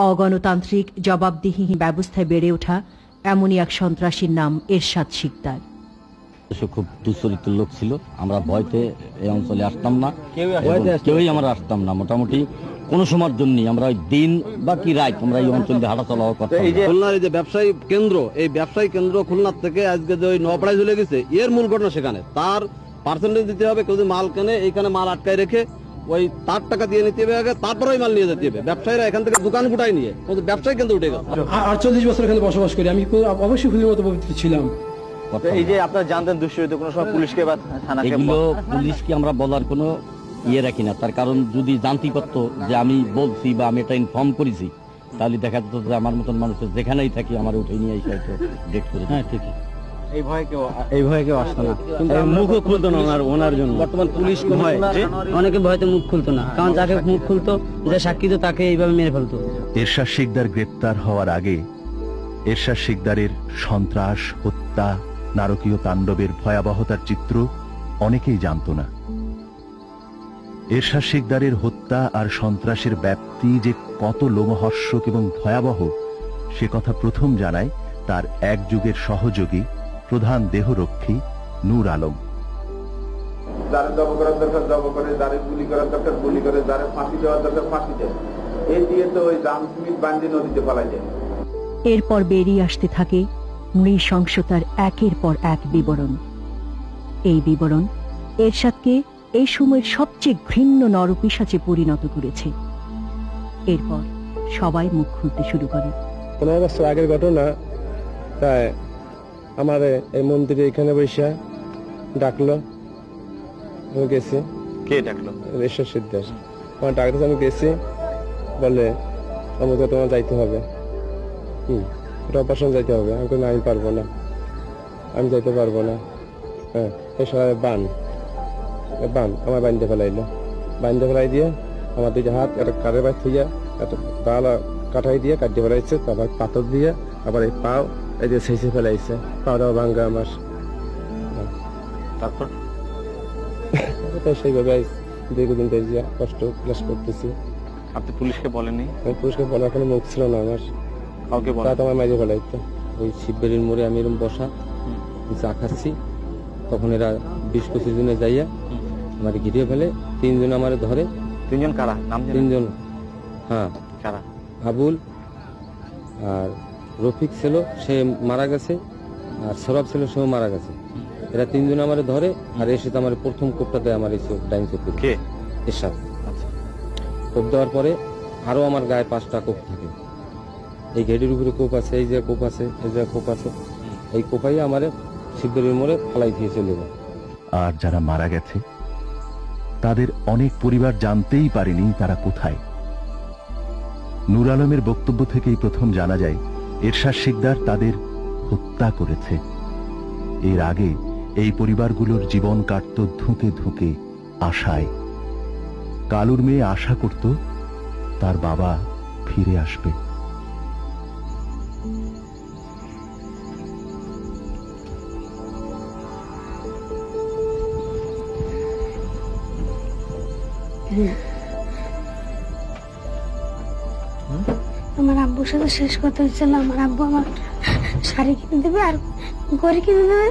অগণতান্ত্রিক জবাবদিহিহীন ব্যবস্থায় বেড়ে ওঠা এমনই এক সন্ত্রাসীর নাম এরশাদ শিকদার। সে খুব দুশ্চরিত্র লোক ছিল। আমরা ভয়তে এই অঞ্চলে আসতাম না, কেউই আমরা আসতাম না। মোটামুটি কোনো সময়ের জন্য আমরা দিন বা কি রাত আমরা এই অঞ্চলে হাঁটা চলা করতাম। এই যে খুলনার এই যে ব্যবসায়ী কেন্দ্র, এই ব্যবসায়ী কেন্দ্র খুলনার থেকে আজকে যে ওই নপাড়ায় চলে গেছে, এর মূল ঘটনা সেখানে। তার পার্সেন্টেজ দিতে হবে। কেউ যদি মাল কেনে, এইখানে মাল আটকায় রেখে ওই তার টাকা দিয়ে নিতে হবে আগে, তারপরে ওই মাল নিয়ে যেতে হবে। ব্যবসায়ীরা এখান থেকে দোকান গুটাই নিয়ে ব্যবসায়ী কেন্দ্র উঠে গেছে। 48 বছর এখানে বসবাস করি, আমি অবশ্যই খুদের মতো পবিত্র ছিলাম। এই যে আপনারা জানতেন দুশ্চরিত্র, কোনো সময় পুলিশকে বা থানাকে এগুলো পুলিশকে আমরা বলার কোনো ইয়ে রাখি না। তার কারণ যদি জানতে পারতো যে আমি বলছি বা আমি এটা ইনফর্ম করেছি, তাহলে দেখা যেত যে আমার মতন মানুষের যেখানেই থাকি আমার উঠে নিয়ে এসে হয়তো ডেট করে। হ্যাঁ, ঠিকই। এই ভয়ে কেউ আসতো না, মুখও খুলতো না ওনার জন্য। বর্তমান পুলিশ ভয়, অনেকে ভয়তে মুখ খুলতো না, কারণ যাকে মুখ খুলতো, যে সাক্ষী তো তাকে এইভাবে মেরে ফেলতো। এরশাদ শিকদার গ্রেপ্তার হওয়ার আগে এরশাদ শিকদারের সন্ত্রাস, হত্যা, নারকীয় তাণ্ডবের ভয়াবহতার চিত্র অনেকেই জানত না। এরশাদ শিকদারের হত্যা আর সন্ত্রাসের ব্যাপ্তি যে কত লোমহর্ষক এবং ভয়াবহ, সে কথা প্রথম জানায় তার এক যুগের সহযোগী প্রধান দেহরক্ষী নূর আলম। যারে জব করার দরকার জব করে, যারে গুলি করার দরকার গুলি করে, যারে ফাঁসি দেওয়ার দরকার ফাঁসি দেয়। এই দিয়ে তো ওই জামসিমিত বান্দি নদীতে পালা যায়। এরপর বেরিয়ে আসতে থাকে নৃশংসতার একের পর এক বিবরণ। এই বিবরণ এরশাদকে এই সময়ের সবচেয়ে ঘৃণ্য নরপিশাচে পরিণত করেছে। এরপর সবাই মুখ খুলতে শুরু করে। 15 বছর আগের ঘটনা। তাই আমার এই মন্দিরে এখানে বৈশা ডাকলো, আমি গেছি। কে ডাকলো? এরশাদ শিকদার আমার ডাকতেছে, আমি গেছি। বলে আমাকে তোমার যাইতে হবে, অপারেশন যাইতে হবে। আমি বলি আমি পারবো না, আমি যাইতে পারবো না। হ্যাঁ, বান আমার বান্ধে ফেলাইলো। বান্ধে ফেলাই দিয়ে আমার দুইটা হাত একটা কাঠের বাইর থইয়া একটা তালা কাঠাই দিয়ে কাটিয়ে ফেলাইছে। তারপর পাথর দিয়ে আবার এই পাও এই দিয়ে ছেঁচে ফেলাইছে, পাওটাও ভাঙ্গা আমার। তারপর সেইভাবে দীর্ঘদিন ধরে কষ্ট ক্লাস করতেছি। আপনি পুলিশকে বলেননি? আমি পুলিশকে বলার কোনো মুখ ছিল না আমার, কাউকে বলা? তোমার মাঝে ফেলাইতো। ওই শিববাড়ির মোড়ে আমি এরকম বসা চা খাচ্ছি, তখন এরা 20-25 জনে যাইয়া আমার ঘিরে ফেলে। 3 জন আমার ধরে। 3 জন কারা? নাম জানেন? 3 জন, হ্যাঁ। কারা? আবুল আর রফিক ছিল, সে মারা গেছে, আর সরব ছিল, সেও মারা গেছে। এরা 3 জন আমার ধরে, আর এসে তো আমার প্রথম কোপটা দেয় আমার এই ডাইন চোখে। কে? এরশাদ। কোপ দেওয়ার পরে আরো আমার গায়ে 5টা কোপ থাকে। এই গেটের উপরে কোপ আছে, এই যে কোপ আছে, এই যে কোপ আছে। এই কোপাই আমার শিববাড়ির মোড়ে ফেলাই দিয়ে চলে যায়। আর যারা মারা গেছে তাদের অনেক পরিবার জানতেই পারেনি তারা কোথায়। নূর আলমের বক্তব্য থেকেই প্রথম জানা যায় এরশাদ শিকদার তাদের হত্যা করেছে। এর আগে এই পরিবারগুলোর জীবন কাটত ধুঁকে ধুঁকে আশায়। কালুর মেয়ে আশা করত তার বাবা ফিরে আসবে। আমার আব্বুর সাথে শেষ কথা হচ্ছিল, আমার আব্বু আমার শাড়ি কিনে দেবে আর ঘড়ি কিনে দেবে।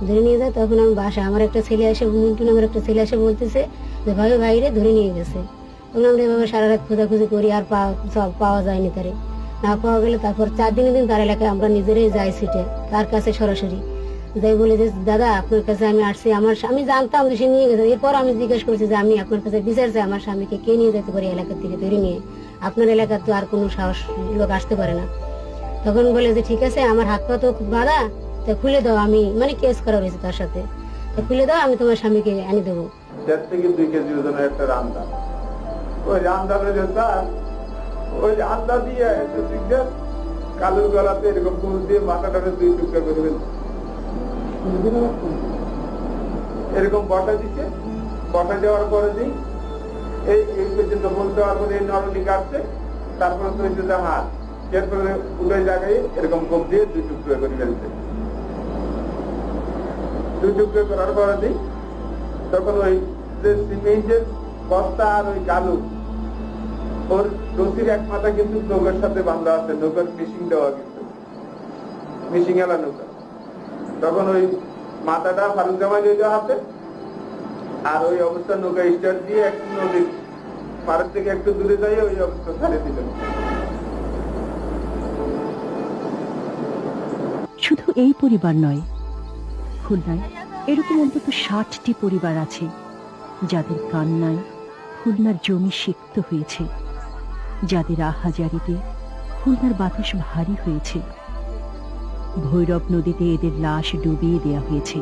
ধরে নিয়ে যায়, তখন আমি বাসা, আমার একটা ছেলে আসে, মিন্টু নামের একটা ছেলে আসে, বলতেছে যে ভাই বাইরে ধরে নিয়ে গেছে। তখন আমরা এভাবে সারা রাত খোঁজাখুঁজি করি, আর পাওয়া যায়নি তারে। না পাওয়া গেলে তারপর 4 দিনের দিন তার এলাকায় আমরা নিজেরাই যাই সিটে, তার কাছে সরাসরি যাই বলে যে দাদা আপনার কাছে আমি আসছি, আমি জানতাম যে সে নিয়ে গেছে। এরপর আমি জিজ্ঞেস করছি যে আমি আপনার কাছে বিচার চাই, আমার স্বামীকে কে নিয়ে যেতে পারে এলাকা থেকে ধরে নিয়ে, আপনার এলাকার তো আর কোনো সাহস লোক আসতে পারে না। তখন বলে যে ঠিক আছে, আমার হাত পা তো খুব বাঁধা, তা খুলে দাও, আমি মানে কেস করা হয়েছে তার সাথে, তা খুলে দাও, আমি তোমার স্বামীকে এনে দেবো। 1.5 থেকে 2 কেজি ওজনের একটা রান্দা, ওই রান্দার ওই রান্দা দিয়ে কালুর গলাতে এরকম ফুল দিয়ে মাথাটাকে 2 টুকরা করে ফেলছে। এরকম বটা দিচ্ছে, বটা দেওয়ার পরে দিই এই পর্যন্ত বলতে দেওয়ার পরে এই নরলি কাটছে, তারপরে তো হচ্ছে হাত, এরপরে উঠে জায়গায় এরকম কোপ দিয়ে 2 টুকরা করে ফেলছে। 2 টুকরা করার পরে দিই, তখন ওই যে সিমেন্টের বস্তা আর ওই গালু, ওর রশির এক মাথা কিন্তু নৌকার সাথে বাঁধা আছে, নৌকার মিশিং দেওয়া, কিন্তু মিশিং এলা নৌকা। তখন ওই মাথাটা ফারুক জামাই নিয়ে যাওয়া হাতে, আর ওই অবস্থা নৌকা স্টার্ট দিয়ে একটু নদীর পাড়ের থেকে একটু দূরে যাই ওই অবস্থা ছাড়ে দিল। শুধু এই পরিবার নয়, খুলনায় এরকম অন্তত 60টি পরিবার আছে যাদের কান্নায় খুলনার জমি সিক্ত হয়েছে, যাদের আহাজারিতে খুলনার বাতাস ভারী হয়েছে। ভৈরব নদীতে এদের লাশ ডুবিয়ে দেয়া হয়েছে।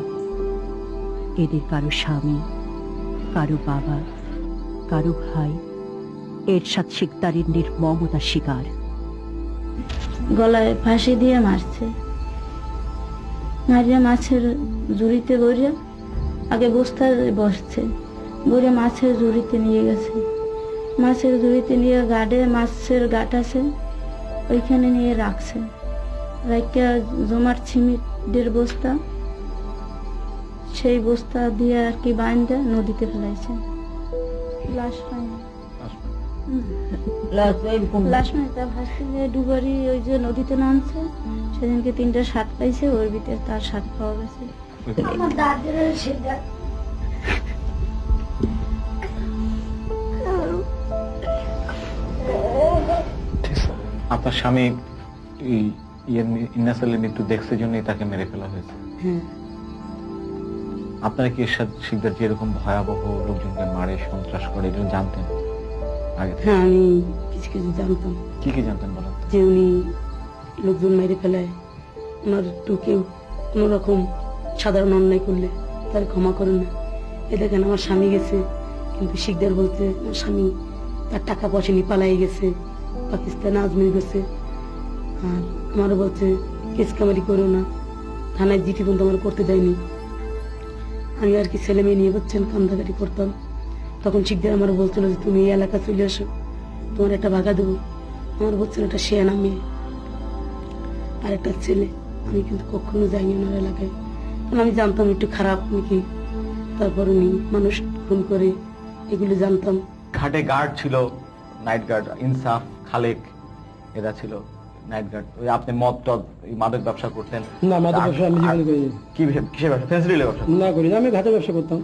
এদের কারো স্বামী, কারো বাবা, কারো ভাই এরশাদ শিকদারের নির্মমতার শিকার। গলায় ফাঁসি দিয়ে মারছে, মারিয়া মাছের জুড়িতে বইয়া আগে বস্তায় বসছে, বইয়া মাছের জুড়িতে নিয়ে গেছে। মাছের জুড়িতে নিয়ে গাড়ে মাছের গাট আছে ওইখানে নিয়ে রাখছে, রাখা জমার সিমেন্টের বস্তা, সেই বস্তা দিয়ে আর কি বাইন্দা নদীতে ফেলাইছে। লাশ পায়নি, লাশ মানে তা ভাসতে যে ডুবারি ওই যে নদীতে নামছে, সেদিনকে 3টা শার্ট পাইছে, ওর ভিতরে তার শার্ট পাওয়া গেছে। আমার দাদের সেটা আপনার স্বামী ইন্নাসালের মৃত্যু দেখছে জন্যই তাকে মেরে ফেলা হয়েছে। আপনারা কি এরশাদ শিকদার যে এরকম ভয়াবহ লোকজনকে মারে সন্ত্রাস করে এগুলো জানতেন আগে? হ্যাঁ, আমি কিছু কিছু জানতাম। কি কি জানতেন বলেন? যে উনি লোকজন মেরে ফেলায়, ওনার একটু কেউ কোন রকম সাধারণ অন্যায় করলে তার ক্ষমা করেন না। এ দেখেন আমার স্বামী গেছে, কিন্তু শিকদার বলতে আমার স্বামী তার টাকা পয়সা নিয়ে পালাই গেছে, পাকিস্তানে আজমির গেছে। আর আমারও বলছে কেস কামারি করো না, থানায় জিটি পর্যন্ত আমার করতে দেয়নি। আমি আর কি ছেলে মেয়ে নিয়ে বলছেন কান্দাকাটি করতাম, তখন শিকদার আমার বলছিল যে তুমি এই এলাকা চলে আসো, তোমার একটা ভাগা দেবো। আমার বলছিল একটা শেয়ানা মেয়ে আর একটা ছেলে। আমি কিন্তু কখনো যাইনি ওনার এলাকায়, কারণ আমি জানতাম একটু খারাপ নাকি, তারপর উনি মানুষ খুন করে, এগুলো জানতাম। ঘাটে গার্ড ছিল, নাইট গার্ড, ইনসাফ, খালেক, এরা ছিল নাইট গার্ড। ওই আপনি মদ টদ মাদক ব্যবসা করতেন? না, মাদক ব্যবসা আমি জীবনে করিনি। কিসের ব্যবসা? ফেন্সিডিলের ব্যবসা? না করি না, আমি ঘাটের ব্যবসা করতাম,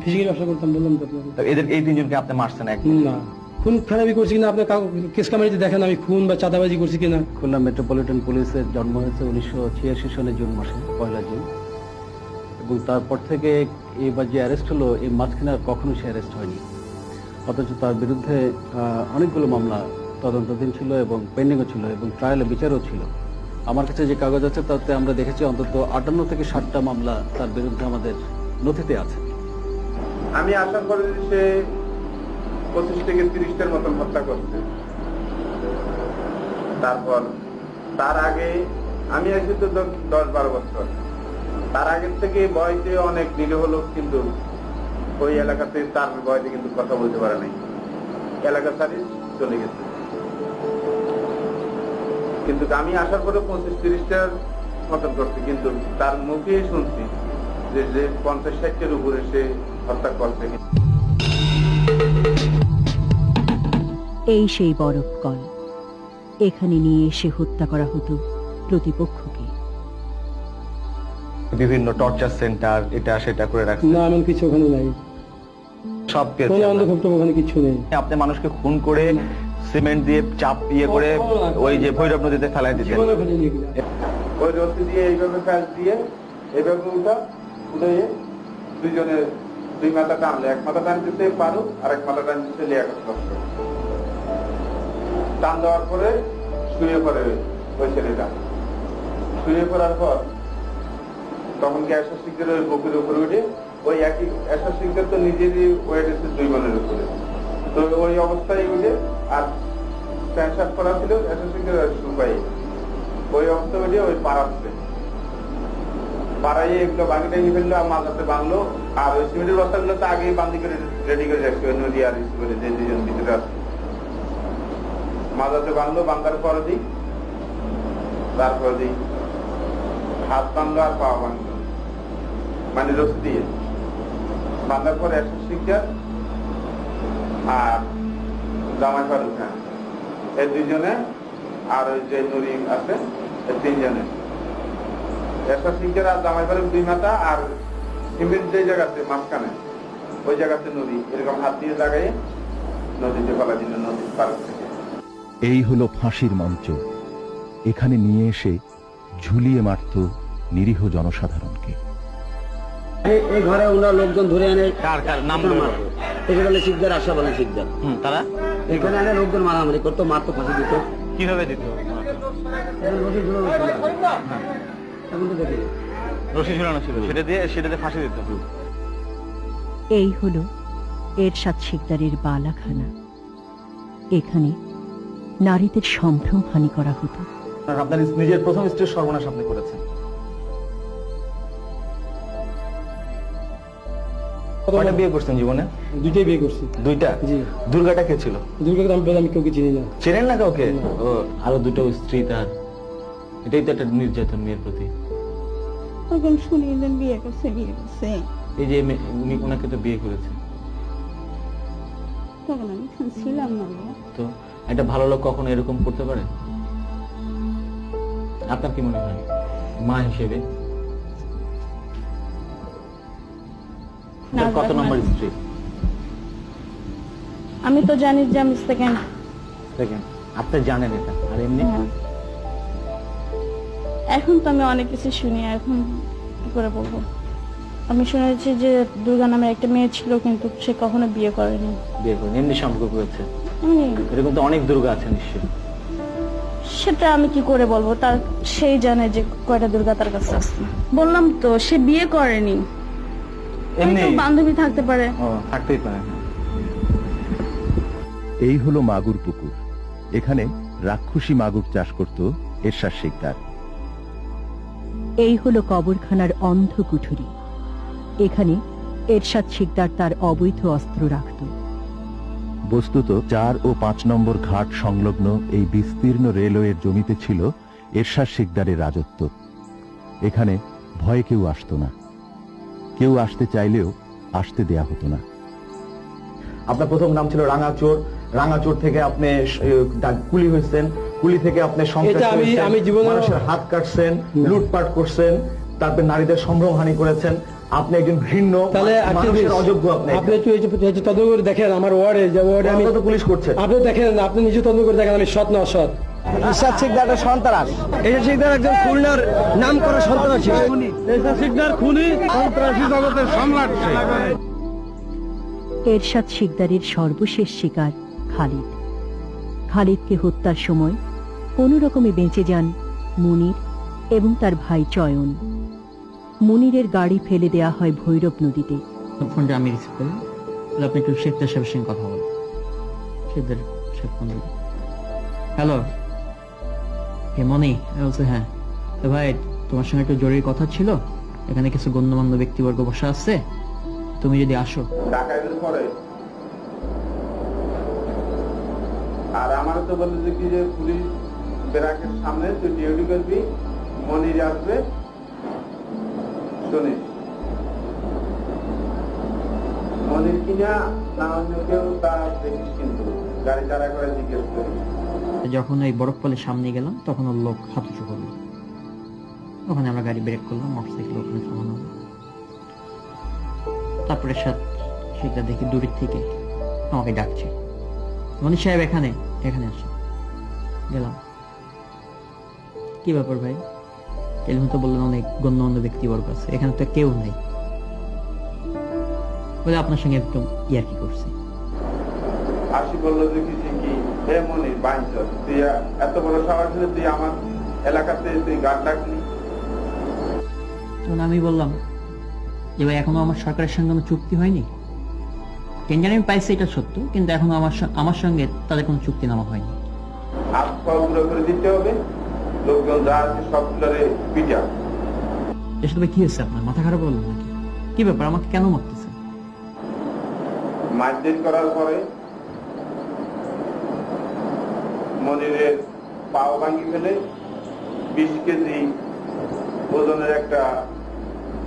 ফিজিক্যাল ব্যবসা করতাম, বললাম তো আপনাকে। এদের এই 3 জনকে আপনি মারছেন একদম? না, খুন খারাপি করছি কিনা আপনার কেস কামারিতে দেখেন আমি খুন বা চাঁদাবাজি করছি কিনা। খুলনা মেট্রোপলিটন পুলিশের জন্ম হয়েছে 1986 সালে জুন মাসে, 1 জুন, এবং তারপর থেকে এবার যে অ্যারেস্ট হলো, এই মাঝখানে আর কখনো সে অ্যারেস্ট হয়নি। অথচ তার বিরুদ্ধে অনেকগুলো মামলা তদন্তাধীন ছিল এবং পেন্ডিংও ছিল এবং ট্রায়ালে বিচারও ছিল। আমার কাছে যে কাগজ আছে তাতে আমরা দেখেছি অন্তত 58 থেকে 60টা মামলা তার বিরুদ্ধে আমাদের নথিতে আছে। আমি আশা করি সে 25 থেকে 30টার মতন হত্যা করছে। তারপর তার আগে আমি আছি তো 10-12 বছর, তার আগের থেকে বয়সে অনেক নিরীহ লোক কিন্তু ওই এলাকাতে তার বয়সে কিন্তু কথা বলতে পারে নাই, এলাকা ছাড়ি চলে গেছে। কিন্তু আমি আসার পরে 25-30টার মতন করছি, কিন্তু তার মুখে শুনছি যে 50-60টার উপরে সে হত্যা করছে। এই সেই বরফ কল, এখানে নিয়ে এসে হত্যা করা হতো প্রতিপক্ষকে। বিভিন্ন টর্চার সেন্টার, এটা সেটা করে রাখছে। না, এমন কিছু ওখানে নাই, সব কোনো অন্ধকূপ ওখানে কিছু নেই। আপনি মানুষকে খুন করে সিমেন্ট দিয়ে চাপ করে ওই যে ভৈরব নদীতে ফেলাই দিতেন। ওই রশি দিয়ে এইভাবে ফ্যাস দিয়ে এইভাবে উঠে দুইজনে 2 মাথা টানলে, এক মাথা টানতেছে পারো আর এক মাথা টানতেছে লিয়াকত কষ্ট। টান দেওয়ার পরে শুয়ে পড়ে ওই ছেলেটা। শুয়ে পড়ার পর তখন কি এরশাদ শিকদার ওই বুকের উপরে উঠে, ওই একই এরশাদ শিকদার তো নিজেরই ওয়েট এসে 2 মনের উপরে, তো ওই অবস্থায় উঠে, আর প্যান্ট শার্ট পরা ছিল এরশাদ শিকদার সুপাই, ওই অবস্থা উঠে ওই পাড়াচ্ছে, পাড়াইয়ে এগুলো বাকি টাইমে ফেললো আর মাঝাতে বাঁধলো। আর ওই সিমেন্টের বস্তাগুলো তো আগেই বান্দি করে রেডি করে রাখছে ওই নদী আর করে, যে 2জন ভিতরে আছে, মাঝাতে বাঁধলো। বাঁধার পরে দিই, তারপরে দিই হাত বাঁধলো আর পা বাঁধলো, মানে রশি দিয়ে। বাঁধার পর এরশাদ শিকদার আর জামাই ফারুক খান, এই দুইজনে, আর ওই যে নুরি আছে, এই তিনজনে। এরশাদ শিকদার আর জামাই ফারুক দুই মাথা, আর সিমেন্ট যে জায়গাতে মাঝখানে ওই জায়গাতে নুরি এরকম হাত দিয়ে লাগাই নদীতে ফেলা দিল, নদীর পার থেকে। এই হলো ফাঁসির মঞ্চ। এখানে নিয়ে এসে ঝুলিয়ে মারত নিরীহ জনসাধারণকে। এই ঘরে ওনার লোকজন ধরে এনে কার কার নাম এখানে শিকদার, আশা বলেন শিকদার, তারা এখানে এনে লোকজন মারামারি করতো, মারতো, ফাঁসি দিত। কিভাবে দিত? এখন তো দেখি রশি ঝুলানো ছিল, সেটাতে ফাঁসি দিত। এই হলো এরশাদ শিকদারের বালাখানা। এখানে নারীদের সম্ভ্রমহানি করা হতো। আপনার নিজের প্রথম স্ত্রীর সর্বনাশ আপনি করেছেন। কয়টা বিয়ে করছেন জীবনে? দুইটাই বিয়ে করছি। দুইটা? জি। দুর্গাটা কে ছিল? দুর্গাকে আমি কাউকে চিনি না। চেনেন না কাউকে? ও, আরো দুটো স্ত্রী তার। এটাই তো একটা নির্যাতন মেয়ের প্রতি। তখন শুনিলেন বিয়ে করছে। এই যে উনি ওনাকে তো বিয়ে করেছে, তখন আমি ছিলাম না। তো একটা ভালো লোক কখনো এরকম করতে পারে? আপনার কি মনে হয় মা হিসেবে? কত নম্বর স্ত্রী? আমি তো জানি যে আমি সেকেন্ড। দেখেন, আপনি জানেন এটা, আর এমনি এখন তো আমি অনেক কিছু শুনি, এখন কি করে বলবো। আমি শুনেছি যে দুর্গা নামের একটা মেয়ে ছিল, কিন্তু সে কখনো বিয়ে করেনি। বিয়ে করেন, এমনি সম্পর্ক করেছে। এমনি। এরকম তো অনেক দুর্গা আছে নিশ্চয়ই। সেটা আমি কি করে বলবো, তার সেই জানে যে কয়টা দুর্গা তার কাছে আছে। বললাম তো সে বিয়ে করেনি, এমনি বান্ধবী থাকতে পারে। থাকতেই পারে। এই হলো মাগুর পুকুর। এখানে রাক্ষসী মাগুর চাষ করত এরশাদ শিকদার। এই হলো কবরখানার অন্ধ কুঠুরি। এখানে এরশাদ শিকদার তার অবৈধ অস্ত্র রাখত। বস্তুত 4 ও 5 নম্বর ঘাট সংলগ্ন এই বিস্তীর্ণ রেলওয়ের জমিতে ছিল এরশাদ শিকদারের রাজত্ব। এখানে ভয়ে কেউ আসতো না, কেউ আসতে চাইলেও আসতে দেয়া হতো না। আপনার প্রথম নাম ছিল রাঙাচোর, রাঙাচোর থেকে আপনি কুলি হয়েছেন, কুলি থেকে আপনি আমি জীবনে মানুষের হাত কাটছেন, লুটপাট করছেন, তারপর নারীদের সম্ভ্রমহানি করেছেন। আপনি একজন ঘৃণ্য মানুষের অযোগ্য। আপনি একটু তদন্ত করে দেখেন আমার ওয়ার্ডে, যে ওয়ার্ডে আমি তো পুলিশ করছে। আপনি দেখেন, আপনি নিজে তদন্ত করে দেখেন আমি সৎ না অসৎ। এরশাদ শিকদার সন্ত্রাস। এরশাদ শিকদার একজন খুলনার নাম করা সন্ত্রাসী। এরশাদ শিকদার খুনি, সন্ত্রাসী জগতের সম্রাট। এরশাদ শিকদারের সর্বশেষ শিকার খালিদ। খালিদকে হত্যার সময় কোনো রকমে বেঁচে যান মুনির এবং তার ভাই চয়ন। মুনিরের গাড়ি ফেলে দেয়া হয় ভৈরব নদীতে। ফোনটা আমি রিসিভ করি, আপনি একটু শেখদার সাহেবের সঙ্গে কথা বলেন। শেখদার সাহেব ফোন দিল। হ্যালো, হে মনি? বলছে হ্যাঁ। তো ভাই, তোমার সঙ্গে একটু জরুরি কথা ছিল। এখানে কিছু গণ্যমান্য ব্যক্তিবর্গ বসা আছে, তুমি যদি আসো। ডাকাইতের পরে আর আমার তো বলে যে কি যে পুলিশ ব্যারাকের সামনে তুই ডিউটি করবি, মনির আসবে, শুনিস। মনির কিনা না অন্য কেউ তা দেখিস, কিন্তু গাড়ি চারা করে জিজ্ঞেস করি। যখন এই বরফপালের সামনে গেলাম তখন ওর লোক হাতুচু করলো। ওখানে আমরা গাড়ি ব্রেক করলাম, মোটরসাইকেল ওখানে থামানো হলো। তারপরে সেটা দেখি দূরের থেকে আমাকে ডাকছে, মনির সাহেব এখানে এখানে আসো। গেলাম, কি ব্যাপার ভাই? এরকম তো বললেন অনেক গণ্যমান্য ব্যক্তিবর্গ আছে, এখানে তো কেউ নেই। বলে আপনার সঙ্গে একটু ইয়ার্কি করছি। আসি বললো যে কি হে মনির বাইঞ্চ, তুই এত বড় সাহস হলে তুই আমার এলাকাতে তুই গান ডাকলি। তখন আমি বললাম যে ভাই, এখনো আমার সরকারের সঙ্গে কোনো চুক্তি হয়নি। কেন জানি আমি পাইছি এটা সত্য, কিন্তু এখনো আমার সঙ্গে তাদের কোনো চুক্তি নামা হয়নি। হাত পা গুঁড়ো করে দিতে হবে, লোকজন যা আছে সবগুলোরে পিটা। এর সাথে কি হয়েছে? আপনার মাথা খারাপ হলো নাকি? কি ব্যাপার, আমাকে কেন মারতেছে? মারধর করার পরে মনিরের পাও ভাঙি ফেলে 20 কেজি ওজনের একটা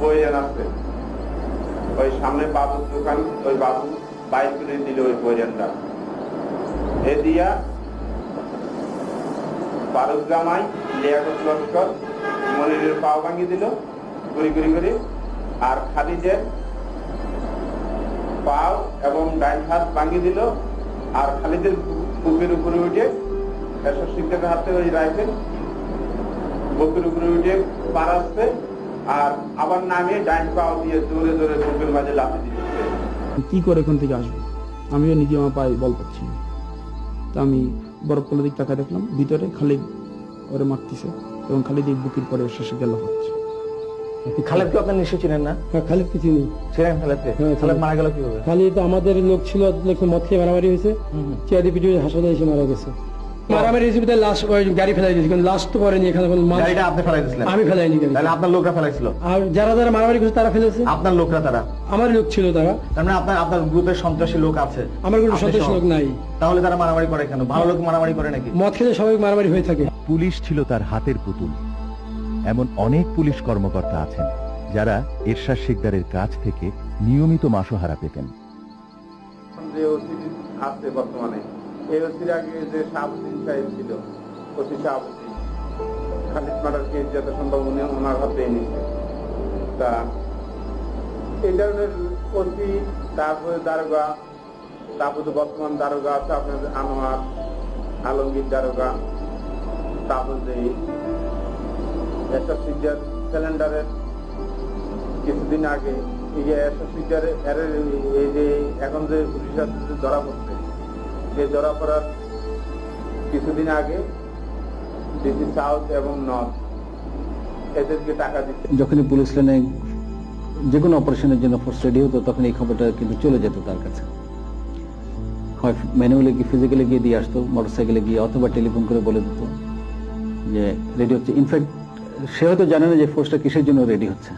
বই আছে, ওই সামনে বাবুর দোকান, ওই বাবু বাইক করে দিল ওই বইরানটা এ দিয়া ফারুক জামাই, লিয়াকত লস্কর, মনিরের পাও ভাঙি দিল গুড়ি গুড়ি করে, আর খালিদের পাও এবং ডাইন হাত ভাঙি দিল, আর খালিদের বুকের উপরে উঠে এসব শিক্ষকের হাতে ওই রাইফেল বুকের উপরে উঠে পার আসছে, আর আবার নামিয়ে ডাইন পাও দিয়ে জোরে জোরে বুকের মাঝে লাফি দিচ্ছে। কি করে এখান থেকে আসবো, আমিও নিজে আমার পায়ে বল পাচ্ছি না। তা আমি বরফতলা দিক টাকা দেখলাম, ভিতরে খালিদ ওরে মারতেছে এবং খালিদ বুকের পরে শেষে গেল হচ্ছে। খালেদকে আপনার নিশ্চয় চিনেন না? হ্যাঁ, খালিদকে চিনি। ছিলেন খালেদকে? খালেদ মারা গেল কিভাবে? খালিদ আমাদের লোক ছিল, মদ খেয়ে মারামারি হয়েছে, চেয়ারি পিঠে হাসপাতালে এসে মারা গেছে। মারামারি হয়েছে, লাশ ওই গাড়ি ফেলাই দিয়েছে, কিন্তু লাশ তো পড়েনি এখানে। গাড়িটা আপনি ফেলাই দিয়েছিলেন? আমি ফেলাইনি গাড়ি। তাহলে আপনার লোকরা ফেলাইছিল? আর যারা যারা মারামারি করছে তারা ফেলেছে। আপনার লোকরা? তারা আমার লোক ছিল তারা। তার মানে আপনার গ্রুপের সন্ত্রাসী লোক আছে? আমার কোনো সন্ত্রাসী লোক নাই। তাহলে তারা মারামারি করে কেন? ভালো লোক মারামারি করে নাকি? মদ খেলে সবাই মারামারি হয়ে থাকে। পুলিশ ছিল তার হাতের পুতুল। এমন অনেক পুলিশ কর্মকর্তা আছেন যারা এরশাদ শিকদারের কাছ থেকে নিয়মিত মাসোহারা পেতেন। যে ওসি আছে বর্তমানে, এই ওসির আগে যে শাহাবুদ্দিন সাহেব ছিল, OC Shahabuddin, Khalid murder case যত সম্ভব উনি ওনার হাতে নিচ্ছে। তা এই ধরনের ওসি, তারপরে দারোগা, তারপরে বর্তমান দারোগা আছে আপনার আনোয়ার আলমগীর দারোগা, তারপরে এসব সিজার সিলিন্ডারের কিছুদিন আগে এই যে এসব সিজারের এই যে এখন যে পুলিশ ধরা পড়ছে, যে ধরা পড়ার কিছুদিন আগে ডিসি সাউথ এবং নর্থ এদেরকে টাকা দিচ্ছে। যখনই পুলিশ লাইনে যে কোনো অপারেশনের জন্য ফোর্স রেডি হতো, তখন এই খবরটা কিন্তু চলে যেত তার কাছে। হয় ম্যানুয়ালি গিয়ে, ফিজিক্যালি গিয়ে দিয়ে আসতো, মোটরসাইকেলে গিয়ে, অথবা টেলিফোন করে বলে দিত যে রেডি হচ্ছে। ইনফ্যাক্ট সে হয়তো জানে না যে ফোর্সটা কিসের জন্য রেডি হচ্ছে,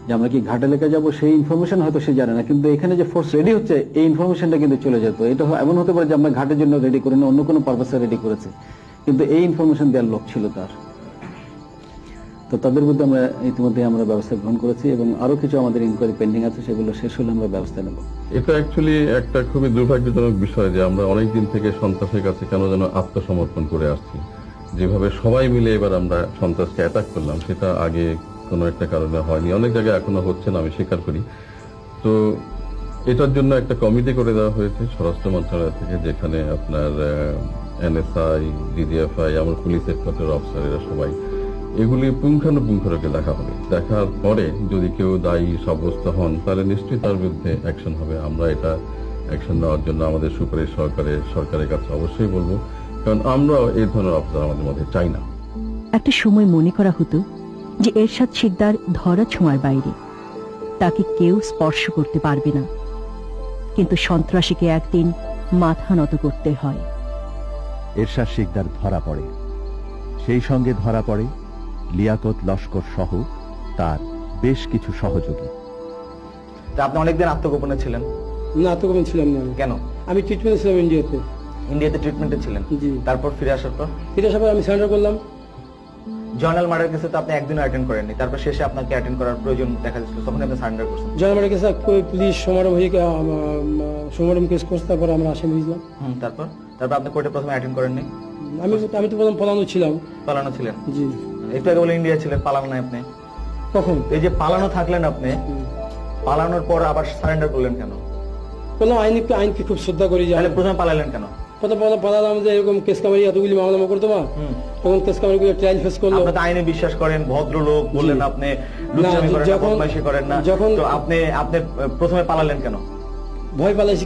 যে আমরা কি ঘাট এলাকায় যাবো সেই ইনফরমেশন হয়তো সে জানে না, কিন্তু এখানে যে ফোর্স রেডি হচ্ছে এই ইনফরমেশনটা কিন্তু চলে যেত। এটা এমন হতে পারে যে আমরা ঘাটের জন্য রেডি করি না, অন্য কোনো পারপাসে রেডি করেছে, কিন্তু এই ইনফরমেশন দেওয়ার লোক ছিল তার। তো তাদের মধ্যে আমরা ইতিমধ্যে আমরা ব্যবস্থা গ্রহণ করেছি এবং আরো কিছু আমাদের ইনকোয়ারি পেন্ডিং আছে, সেগুলো শেষ হলে আমরা ব্যবস্থা নেব। এটা অ্যাকচুয়ালি একটা খুবই দুর্ভাগ্যজনক বিষয় যে আমরা অনেকদিন থেকে সন্ত্রাসের কাছে কেন যেন আত্মসমর্পণ করে আসছি। যেভাবে সবাই মিলে এবার আমরা সন্ত্রাসকে অ্যাটাক করলাম, সেটা আগে কোনো একটা কারণে হয়নি, অনেক জায়গায় এখনো হচ্ছে না, আমি স্বীকার করি। তো এটার জন্য একটা কমিটি করে দেওয়া হয়েছে স্বরাষ্ট্র মন্ত্রণালয় থেকে, যেখানে আপনার NSI, DGFI, আমার পুলিশ হেডকোয়ার্টার অফিসারেরা সবাই এগুলি পুঙ্খানুপুঙ্খরূপে দেখা হবে। দেখার পরে যদি কেউ দায়ী সাব্যস্ত হন, তাহলে নিশ্চয়ই তার বিরুদ্ধে অ্যাকশন হবে। আমরা এটা অ্যাকশন নেওয়ার জন্য আমাদের সুপারিশ সরকারের কাছে অবশ্যই বলবো, কারণ আমরা এই ধরনের অফিসার আমাদের মধ্যে চাই না। একটা সময় মনে করা হতো যে এরশাদ শিকদার ধরা ছোঁয়ার বাইরে, তাকে কেউ স্পর্শ করতে পারবে না, কিন্তু সন্ত্রাসীকে একদিন মাথা নত করতে হয়। এরশাদ শিকদার ধরা পড়ে, সেই সঙ্গে ধরা পড়ে লিয়াকত লস্কর সহ তার বেশ কিছু সহযোগী। আপনি অনেকদিন আত্মগোপনে ছিলেন? না, আত্মগোপন ছিলাম না। কেন? আমি ট্রিটমেন্টে ছিলাম ইন্ডিয়াতে। ইন্ডিয়াতে ট্রিটমেন্টে ছিলেন? জি। তারপর ফিরে আসার পর আমি সারেন্ডার করলাম। জয়নাল মার্ডার কেসে তো আপনি একদিনও অ্যাটেন্ড করেননি, তারপর শেষে আপনাকে অ্যাটেন্ড করার প্রয়োজন দেখা যাচ্ছিল, তখন আপনি সারেন্ডার করছেন। জয়নাল মার্ডার কেসে পুলিশ সমারোহ কেস করছে, তারপর আমরা আসামি হয়েছিলাম। তারপর আপনি কোর্টে প্রথমে অ্যাটেন্ড করেননি? আমি তো প্রথম পালানো ছিলাম। পালানো ছিলেন? জি। একটু আগে বলে ইন্ডিয়া ছিলেন, পালানো নাই আপনি? কখন? এই যে পালানো থাকলেন আপনি, পালানোর পর আবার সারেন্ডার করলেন কেন? কোনো আইনকে খুব শ্রদ্ধা করি। তাহলে প্রথমে পালালেন কেন? প্রথম পালালাম যে এরকম কেস কামারি এতগুলি মামলা করতো না, তখন কেস কামারি গুলো ট্রায়াল ফেস করলো। আপনি তো আইনে বিশ্বাস করেন, ভদ্রলোক বললেন, আপনি লুচ্চামি করেন না, বদমাইশি করেন না, যখন তো আপনি প্রথমে পালালেন কেন? ভয় পালাইছি।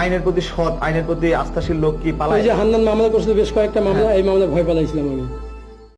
আইনের প্রতি সৎ, আইনের প্রতি আস্থাশীল লোক কি পালায়? হান্নান মামলা করছিল বেশ কয়েকটা মামলা, এই মামলা ভয় পালাইছিলাম আমি।